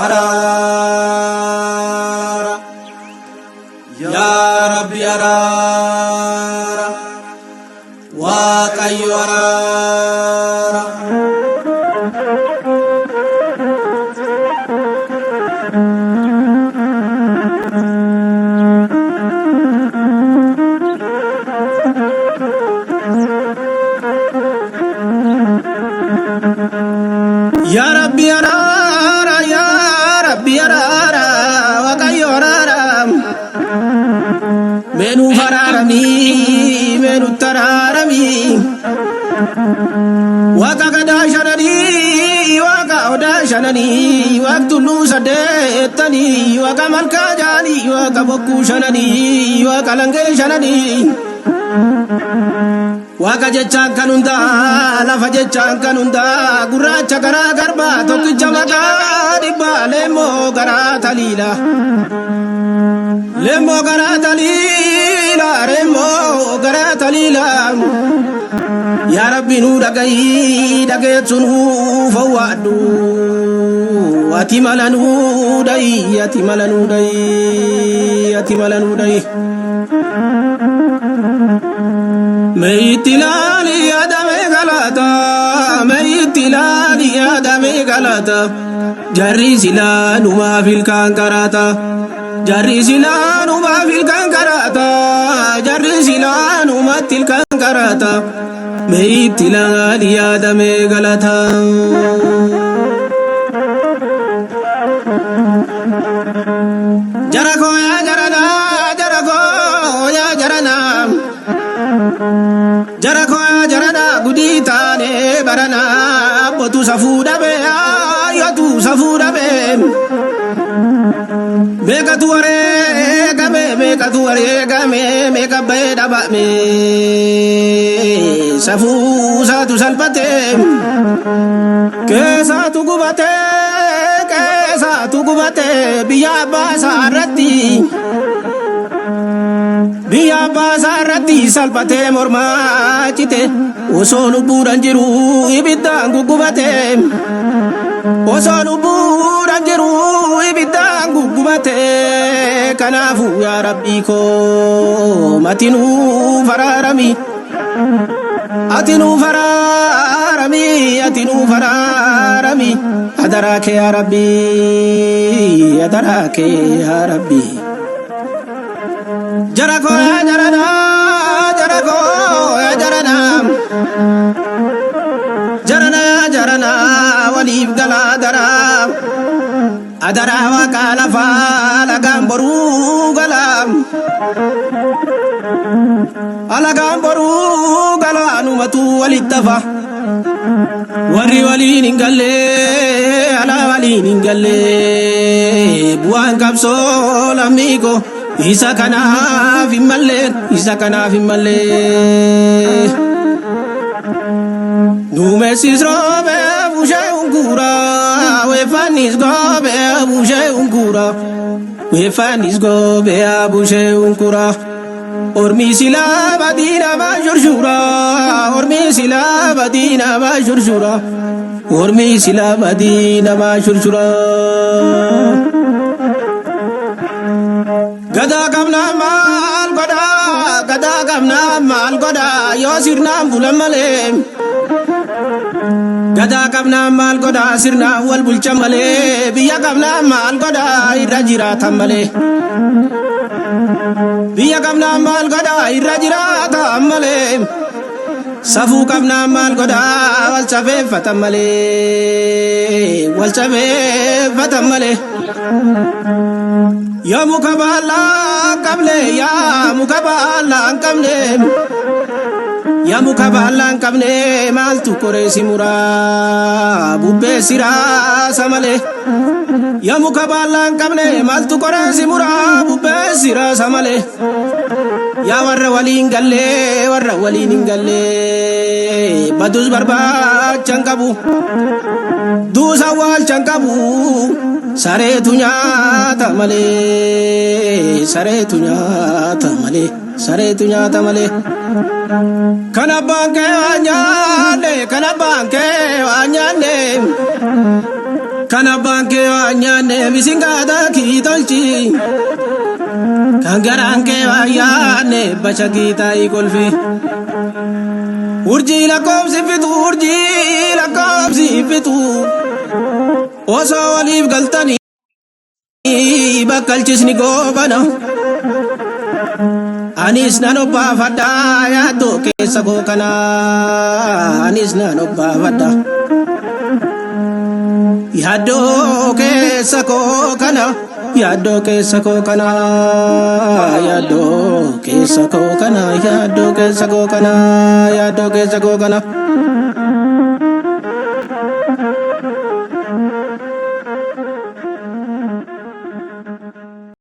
araara yaa rabbi araara waaqayyo araara ya rabbi araara ya rabbi araara waaqayyo araara menu fararami menu tararami waka gada shanani waka oda shanani waqtulu sadetani waka malka jani waka bokku shanani waka lange shanani waka jechaan kanunda lafa jechaan kanunda gurraacha garaa garba tokkicha maqaa dhibba leemmoo garaa taliila leemmoo garaa taliila leemmoo garaa taliila yaa rabbi nu dhagayi dhageessu nu fawwaadhu ati mala nu dhayi ati mala nu dhayi ati mala nu dhayi Meitilali adame galata, meitilali adame galata. Jarri silanu ma fil kankarata, jarri silanu ma fil kankarata, jarri silanu ma til kankarata. Meitilali adame galata. Jarako ya jarana, jarako ya jarana. Jarako jarana guditane barana botu safuda be ayatu safuda be meka tuare game meka be daba me safu satu salpate ke satu gubate biya basarati biya basarati salpate morma chite osonu buranjiru ibidang gugubate osonu buranjiru ibidang gugubate kanafu ya rabbi ko matinu fararami atinu fararami adarake ya rabbi Jarako ya jarana, jarako ya jarana, jarana jarana walib gala dara, adara wakala fala gamboru galam, ala gamboru gala numatu walitafa, wali ningalle, ala wali ningalle, buang kapso amigo. Isa kana fimalle Numesis robe bushe ungura wefanis gobe bushe ungura wefanis gobe bushe ungura ormi sila badina ma jurjura ormi sila badina ma jurjura ormi sila badina ma jurjura Gada kamna mal goda yo sirna bulamale Gada kamna mal goda sirna wal bulchamale biya kamna mal goda irajira tamale biya kamna mal goda irajira tamale safu kamna mal goda wal chafe fatamale Ya mukabala kamle ya mukabala kamle mal tu kore simura bubbe sira samale ya mukabala kamle mal tu kore simura bubbe sira samale ya warra walin galle badus barba chankabu dusa wal chankabu Sare tunya tamale kana banke anyane Kana banke anyane bisingada kitolchi Kangaranke ayane bachagita ikolfi Urji la kopsi fitu Oso alif galtani bakal chisni gobana Anis nano bavada ya do kesa ko kana Anis nano bavada Yado kesa ko kana Yado kesa ko kana Yado kesa ko kana Yado kesa ko kana Yado kesa ko kana